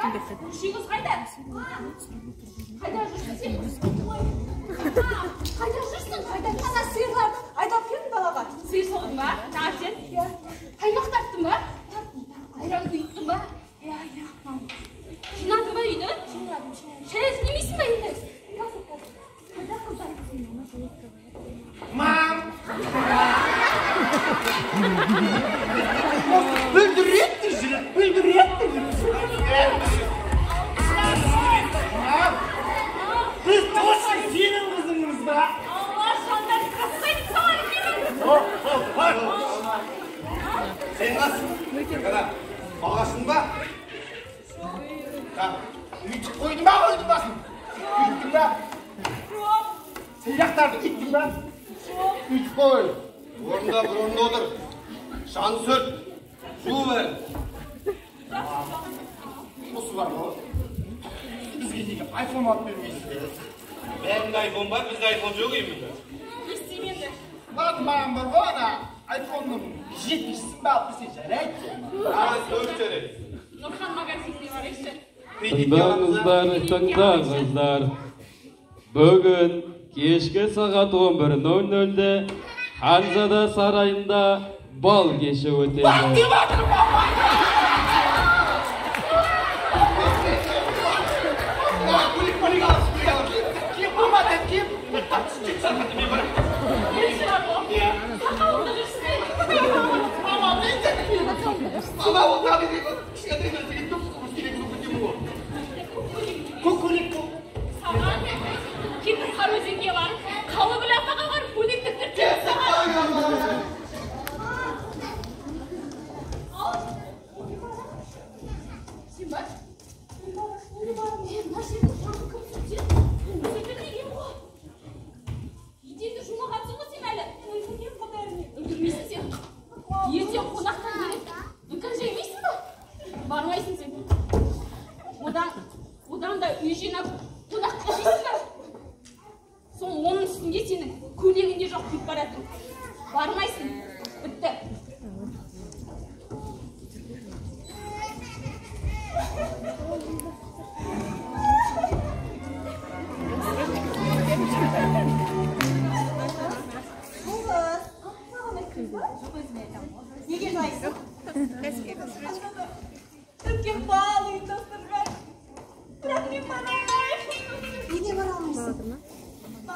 Üşüğünüz қайда? Қайда жүрсің сен? Қайда жүрсің? Қайда? Ана сиырларды айдап келдің балаға. Сиыр соғдың ба? Тағы сен? Қаймақ тарттың ба? Айран құйықтың ба? Жинадың ба үйді? Шаясын емейсің ба енді? Мам! Бүлдіретті жүріп, бүлдіретті жүріп. Біз тосын сенің қызыңыз ба? Allah жандар қасайын сауары келің. Сен қасың? Бағасың ба? Үйтіп қойдың ба, қойдың басын? Үйттің ба? Жоқ. Сыйлақтарды кеттің ба? Жоқ. Үйтіп қой. Орында бір орында отыр. Жан сүрт. Жу бер. Осы бар ма? Бізге неге айфон алып бермейсіздер? Бәрінде айфон бар, бізде айфон жоқ емінде. Естимеді. Маған бар ғой, ана айфонның 70-сін ба алып берсе жарайды. Ары төрт жарайды. Нұрхан магазиніне барайықшы. Тыңдаңыздар. Бүгін кешкі сағат 11:00-де Ханзада сарайында бал кеші өтеді. Кетіп Қараөзенге барып, Қалыбіл апаға барып көйлек тіктіртеміз саған. Сен бар? Мына жерде тағы кім сүртсе? Сүртті деген ғой. Еденді жумағансың ғой сен әлі? Үлгірмейсің сен. Ертең қонақтан келеді. Дүкен жемейсің ба? Бармайсың сен. Одан да үй жинап қонаққа жейсің ба? Соң оның үстінде сенің көйлегінде жоқ күйіп баратын. Бармайсың. Бітті. Неге жылайсың? Үлкен бал ұйымдастырған. Бірақ мен бала